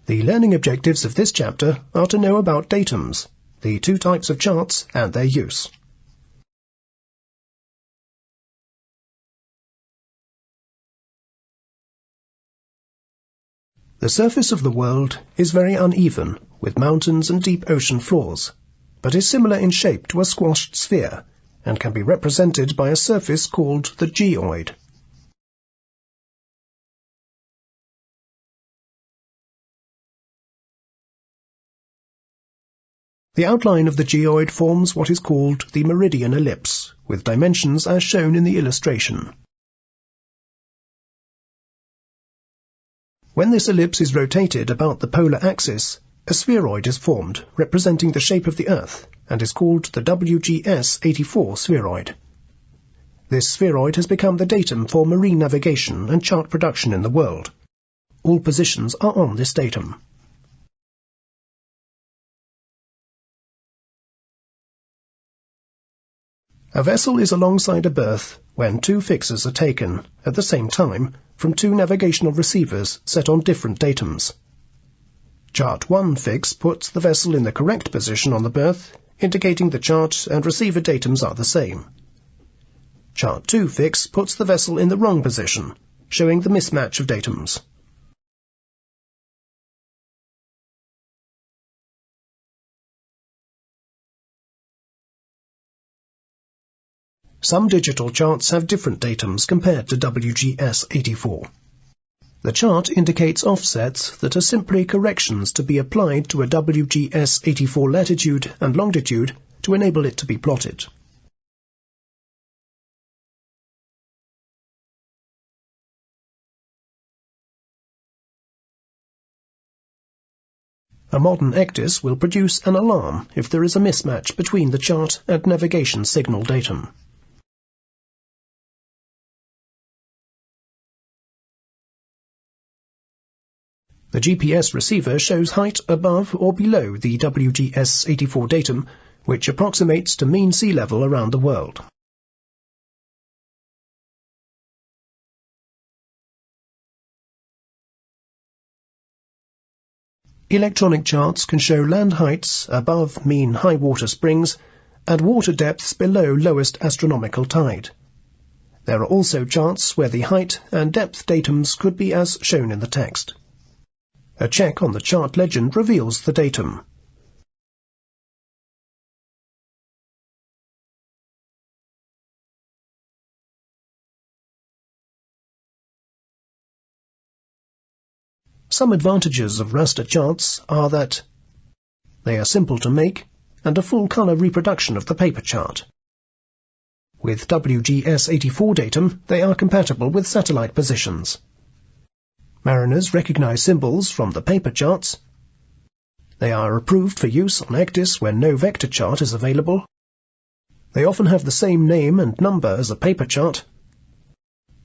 The learning objectives of this chapter are to know about datums, the two types of charts and their use. The surface of the world is very uneven, with mountains and deep ocean floors, but is similar in shape to a squashed sphere, and can be represented by a surface called the geoid. The outline of the geoid forms what is called the meridian ellipse, with dimensions as shown in the illustration. When this ellipse is rotated about the polar axis, a spheroid is formed representing the shape of the Earth and is called the WGS-84 spheroid. This spheroid has become the datum for marine navigation and chart production in the world. All positions are on this datum. A vessel is alongside a berth when two fixes are taken, at the same time, from two navigational receivers set on different datums. Chart 1 fix puts the vessel in the correct position on the berth, indicating the chart and receiver datums are the same. Chart 2 fix puts the vessel in the wrong position, showing the mismatch of datums. Some digital charts have different datums compared to WGS-84. The chart indicates offsets that are simply corrections to be applied to a WGS-84 latitude and longitude to enable it to be plotted. A modern ECDIS will produce an alarm if there is a mismatch between the chart and navigation signal datum. The GPS receiver shows height above or below the WGS-84 datum, which approximates to mean sea level around the world. Electronic charts can show land heights above mean high water springs and water depths below lowest astronomical tide. There are also charts where the height and depth datums could be as shown in the text. A check on the chart legend reveals the datum. Some advantages of raster charts are that they are simple to make and a full-color reproduction of the paper chart. With WGS-84 datum, they are compatible with satellite positions. Mariners recognize symbols from the paper charts. They are approved for use on ECDIS when no vector chart is available. They often have the same name and number as a paper chart,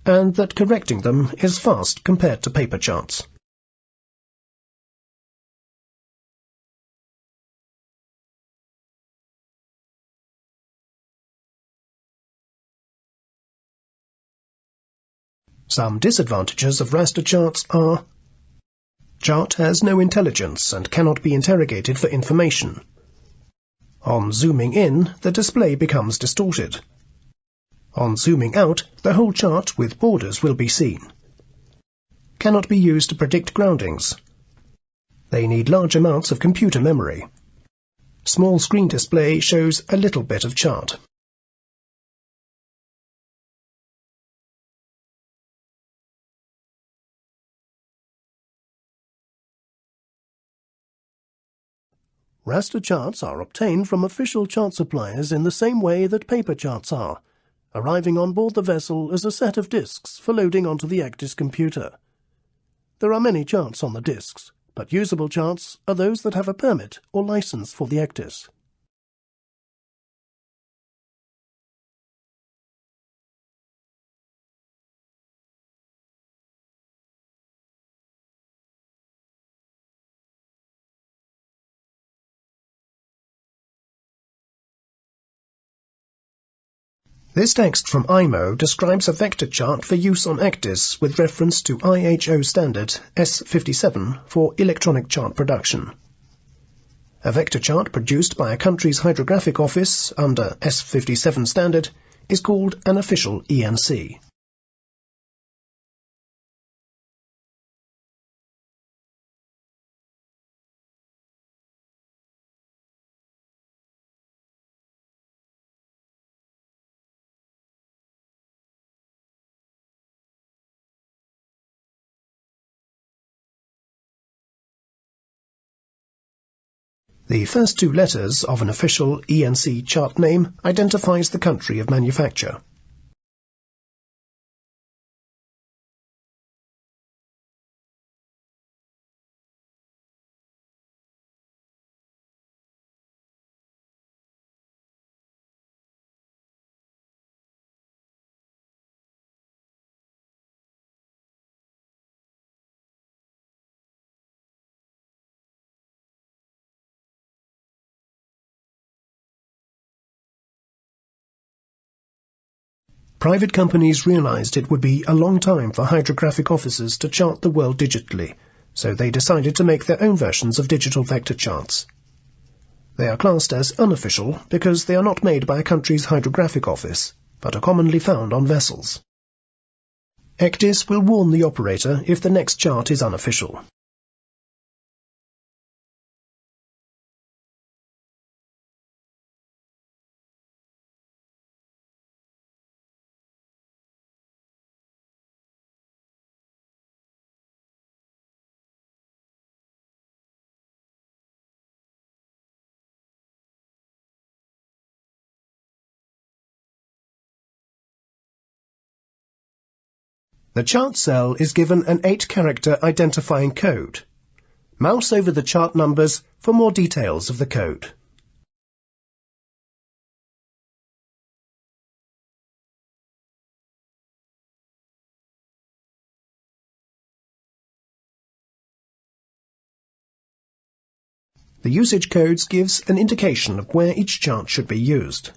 and that correcting them is fast compared to paper charts. Some disadvantages of raster charts are: chart has no intelligence and cannot be interrogated for information. On zooming in, the display becomes distorted. On zooming out, the whole chart with borders will be seen. Cannot be used to predict groundings. They need large amounts of computer memory. Small screen display shows a little bit of chart. Raster charts are obtained from official chart suppliers in the same way that paper charts are, arriving on board the vessel as a set of disks for loading onto the ECDIS computer. There are many charts on the disks, but usable charts are those that have a permit or license for the ECDIS. This text from IMO describes a vector chart for use on ECDIS with reference to IHO standard S57 for electronic chart production. A vector chart produced by a country's hydrographic office under S57 standard is called an official ENC. The first two letters of an official ENC chart name identifies the country of manufacture. Private companies realized it would be a long time for hydrographic officers to chart the world digitally, so they decided to make their own versions of digital vector charts. They are classed as unofficial because they are not made by a country's hydrographic office, but are commonly found on vessels. ECDIS will warn the operator if the next chart is unofficial. The chart cell is given an 8-character identifying code. Mouse over the chart numbers for more details of the code. The usage codes gives an indication of where each chart should be used.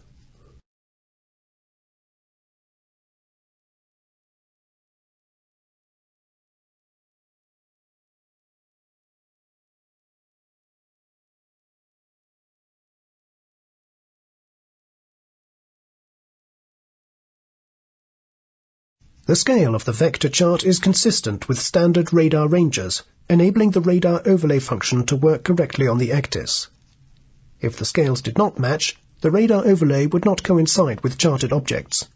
The scale of the vector chart is consistent with standard radar ranges, enabling the radar overlay function to work correctly on the ECDIS. If the scales did not match, the radar overlay would not coincide with charted objects.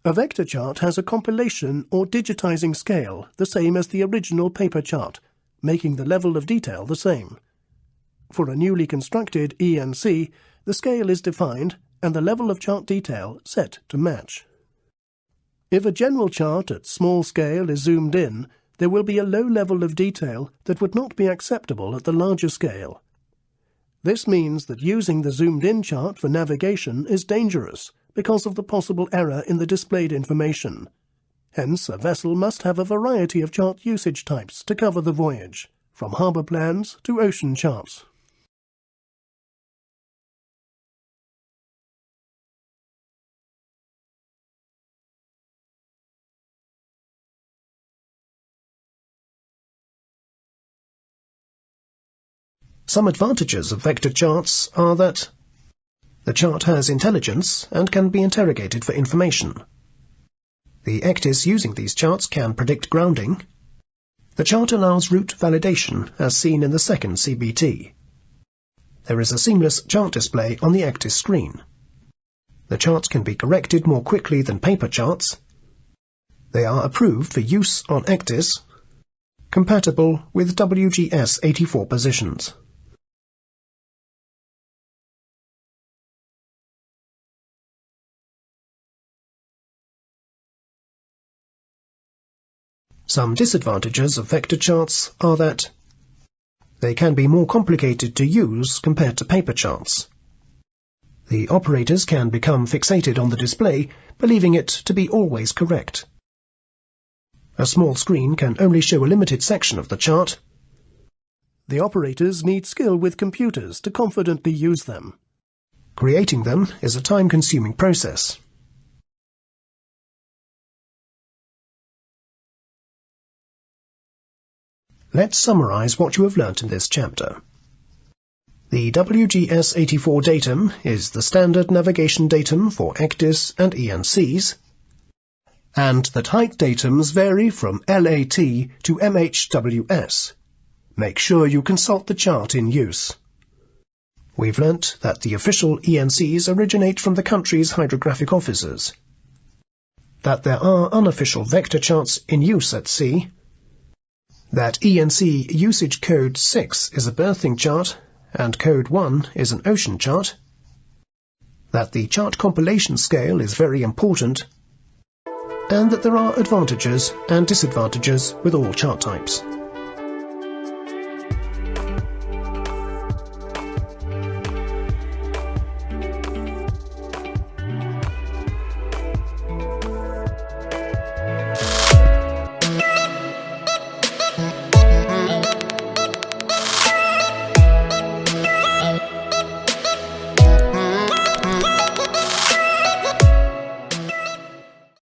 A vector chart has a compilation or digitizing scale the same as the original paper chart, making the level of detail the same. For a newly constructed ENC, the scale is defined and the level of chart detail set to match. If a general chart at small scale is zoomed in, there will be a low level of detail that would not be acceptable at the larger scale. This means that using the zoomed-in chart for navigation is dangerous, because of the possible error in the displayed information. Hence, a vessel must have a variety of chart usage types to cover the voyage, from harbour plans to ocean charts. Some advantages of vector charts are that the chart has intelligence and can be interrogated for information. The ECDIS using these charts can predict grounding. The chart allows route validation, as seen in the second CBT. There is a seamless chart display on the ECDIS screen. The charts can be corrected more quickly than paper charts. They are approved for use on ECDIS, compatible with WGS 84 positions. Some disadvantages of vector charts are that they can be more complicated to use compared to paper charts. The operators can become fixated on the display, believing it to be always correct. A small screen can only show a limited section of the chart. The operators need skill with computers to confidently use them. Creating them is a time-consuming process. Let's summarize what you have learnt in this chapter. The WGS84 datum is the standard navigation datum for ECDIS and ENCs, and that height datums vary from LAT to MHWS. Make sure you consult the chart in use. We've learnt that the official ENCs originate from the country's hydrographic officers, that there are unofficial vector charts in use at sea, that ENC usage code 6 is a berthing chart and code 1 is an ocean chart, that the chart compilation scale is very important, and that there are advantages and disadvantages with all chart types.